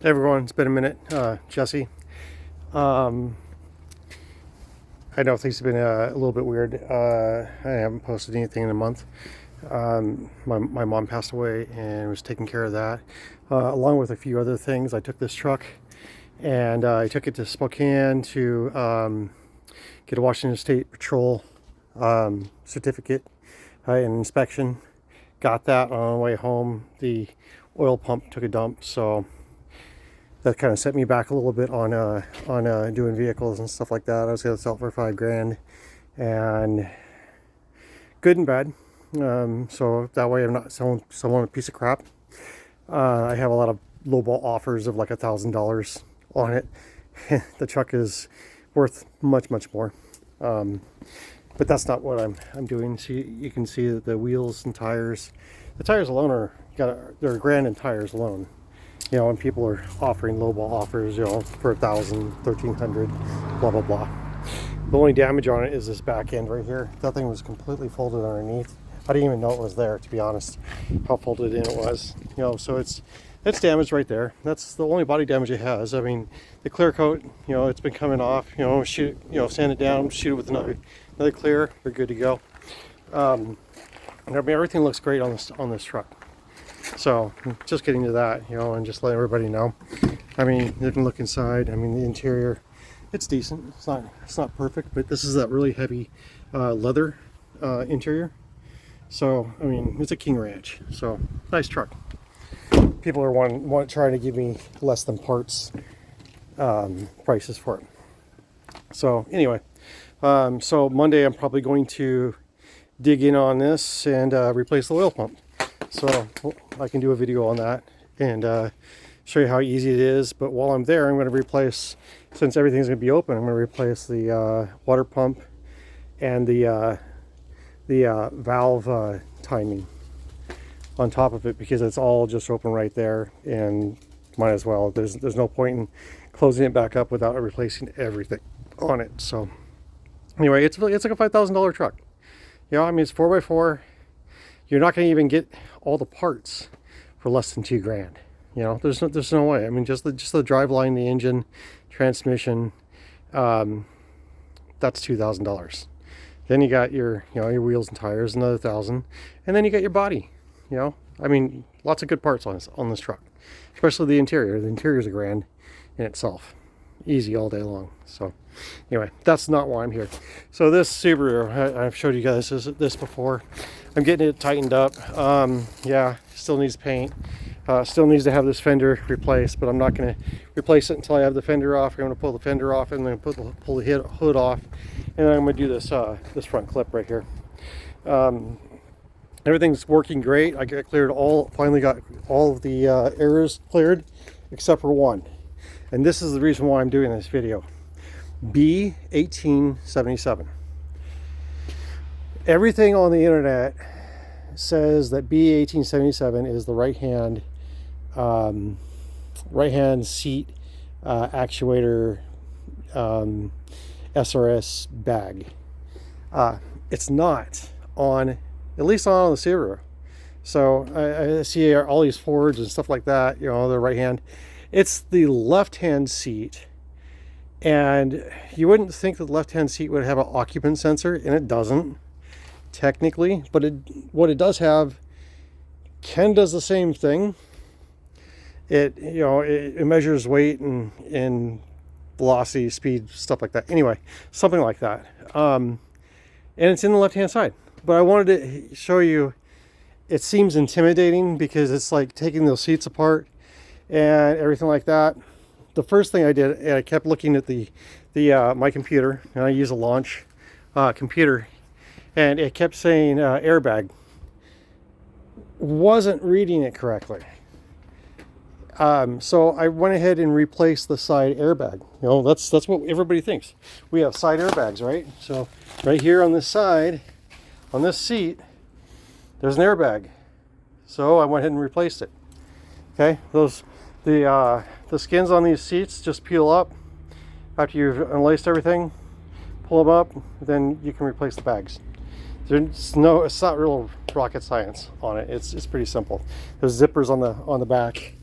Hey everyone, it's been a minute. Jesse. I know things have been a little bit weird. I haven't posted anything in a month. My mom passed away and was taking care of that. Along with a few other things, I took this truck and I took it to Spokane to get a Washington State Patrol certificate and inspection. Got that on the way home. The oil pump took a dump, so that kind of set me back a little bit on doing vehicles and stuff like that. I was going to sell it for $5,000, and good and bad. So that way I'm not selling someone a piece of crap. I have a lot of lowball offers of like $1,000 on it. The truck is worth much more. But that's not what I'm doing. See, you can see that the wheels and tires. The tires alone they're $1,000 in tires alone. You know, when people are offering lowball offers, you know, for $1,000, $1,300, blah blah blah. The only damage on it is this back end right here. That thing was completely folded underneath. I didn't even know it was there, to be honest, how folded in it was. You know, so it's damaged right there. That's the only body damage it has. I mean, the clear coat, you know, it's been coming off. You know, sand it down, shoot it with another clear. We're good to go. I mean, everything looks great on this truck. So just getting to that, you know, and just let everybody know. I mean, you can look inside. I mean, the interior, it's decent. It's not perfect, but this is that really heavy leather interior. So I mean, it's a King Ranch. So nice truck. People are trying to give me less than parts prices for it. So anyway, so Monday I'm probably going to dig in on this and replace the oil pump. So I can do a video on that and show you how easy it is. But while I'm there, I'm going to replace, since everything's going to be open, I'm going to replace the water pump and the valve timing on top of it, because it's all just open right there, and might as well. There's no point in closing it back up without replacing everything on it. So anyway, it's like a $5,000 truck. You know, I mean, it's 4x4. You're not going to even get all the parts for less than $2,000. You know, there's no way. I mean, just the drive line, the engine, transmission, that's $2,000. Then you got your wheels and tires, another $1,000, and then you got your body. You know, I mean, lots of good parts on this truck, especially the interior. The interior is $1,000 in itself, easy all day long. So anyway, that's not why I'm here. So this Subaru, I've showed you guys this before. I'm getting it tightened up. Yeah, still needs paint. Still needs to have this fender replaced, but I'm not going to replace it until I have the fender off. I'm going to pull the fender off and then pull the hood off, and then I'm going to do this front clip right here. Everything's working great. I finally got all of the errors cleared except for one, and this is the reason why I'm doing this video. B1877. Everything on the internet says that B1877 is the right hand seat actuator SRS bag. It's not on, at least not on the Subaru. So I see all these Fords and stuff like that, you know, the right hand. It's the left hand seat. And you wouldn't think that the left-hand seat would have an occupant sensor, and it doesn't, technically. But what it does have, does the same thing. It measures weight and velocity, speed, stuff like that. Anyway, something like that. And it's in the left-hand side. But I wanted to show you, it seems intimidating because it's like taking those seats apart and everything like that. The first thing I did, and I kept looking at my computer, and I use a launch computer, and it kept saying airbag. Wasn't reading it correctly. So I went ahead and replaced the side airbag. You know, that's what everybody thinks. We have side airbags, right? So right here on this side, on this seat, there's an airbag. So I went ahead and replaced it. Okay, the skins on these seats just peel up after you've unlaced everything. Pull them up, then you can replace the bags. It's not real rocket science on it. It's pretty simple. There's zippers on the back,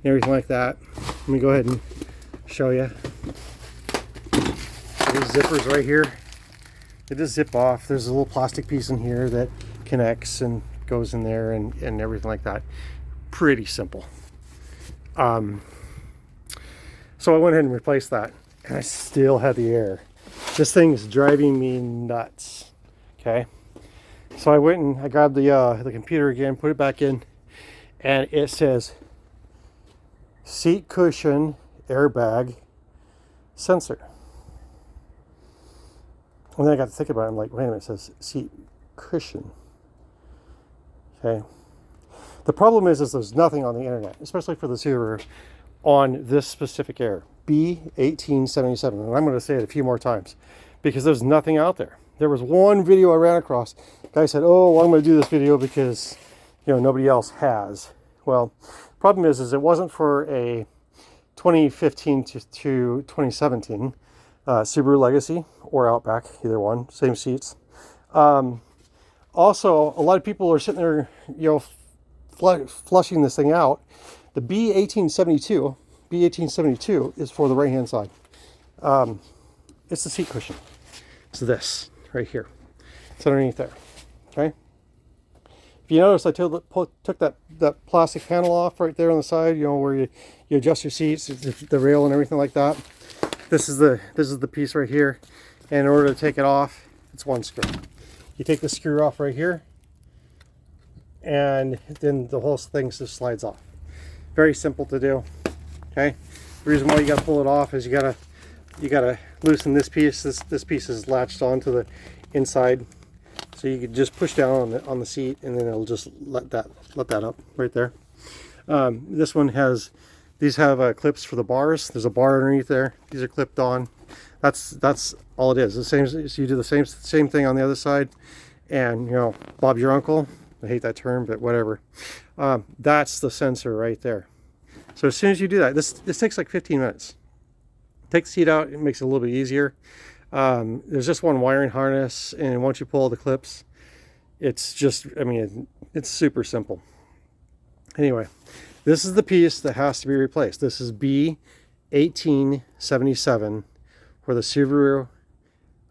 and everything like that. Let me go ahead and show you. These zippers right here, they just zip off. There's a little plastic piece in here that connects and goes in there and everything like that. Pretty simple. So I went ahead and replaced that, and I still had the error. This thing is driving me nuts. Okay, so I went and I grabbed the computer again, put it back in, and it says seat cushion airbag sensor. And then I got to think about it. I'm like, wait a minute, it says seat cushion. Okay. The problem is there's nothing on the internet, especially for the Subaru, on this specific error, B1877. And I'm going to say it a few more times because there's nothing out there. There was one video I ran across. The guy said, oh, well, I'm going to do this video because, you know, nobody else has. Well, the problem is it wasn't for a 2015 to 2017 Subaru Legacy or Outback, either one, same seats. Also, a lot of people are sitting there, you know, flushing this thing out. The B1872 is for the right hand side. It's the seat cushion. It's this right here. It's underneath there. Okay. If you notice, I took that plastic panel off right there on the side. You know, where you adjust your seats, the rail and everything like that. This is the piece right here. And in order to take it off, it's one screw. You take the screw off right here, and then the whole thing just slides off. Very simple to do. Okay. The reason why you got to pull it off is you gotta loosen this piece. This piece is latched onto the inside, so you can just push down on the seat, and then it'll just let that up right there. This one has clips for the bars. There's a bar underneath there. These are clipped on. That's all it is. The same. So you do the same thing on the other side, and you know, Bob's your uncle. I hate that term, but whatever. That's the sensor right there. So as soon as you do that, this takes like 15 minutes. Take the seat out, it makes it a little bit easier. There's just one wiring harness, and once you pull the clips, it's just, I mean, it's super simple. Anyway, this is the piece that has to be replaced. This is B1877 for the Subaru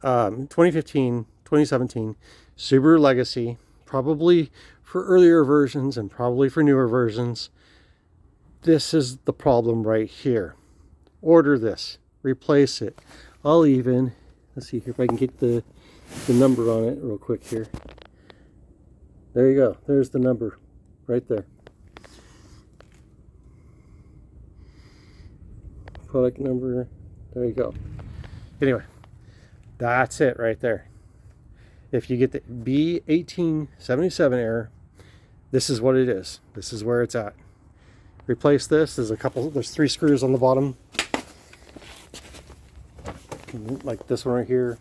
2015, 2017 Subaru Legacy, probably for earlier versions and probably for newer versions. This is the problem right here. Order this, replace it. I'll even, let's see here if I can get the number on it real quick here. There you go. There's the number right there. Product number. There you go. Anyway, that's it right there. If you get the B1877 error, this is what it is. This is where it's at. Replace this. There's 3 screws on the bottom, like this one right here.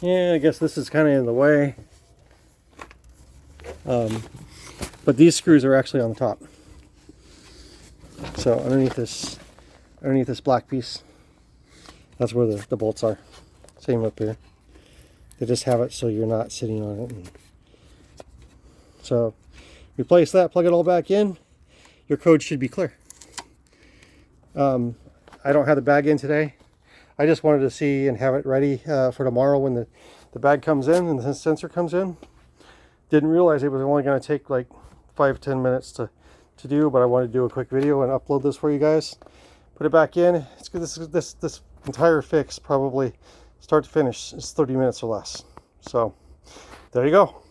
Yeah, I guess this is kind of in the way. But these screws are actually on the top. So underneath this black piece, that's where the bolts are. Same up here. They just have it so you're not sitting on it. So replace that, plug it all back in. Your code should be clear. I don't have the bag in today. I just wanted to see and have it ready for tomorrow when the bag comes in and the sensor comes in. Didn't realize it was only going to take like 5-10 minutes to do, but I wanted to do a quick video and upload this for you guys. Put it back in. It's good. This entire fix, probably start to finish, is 30 minutes or less. So there you go.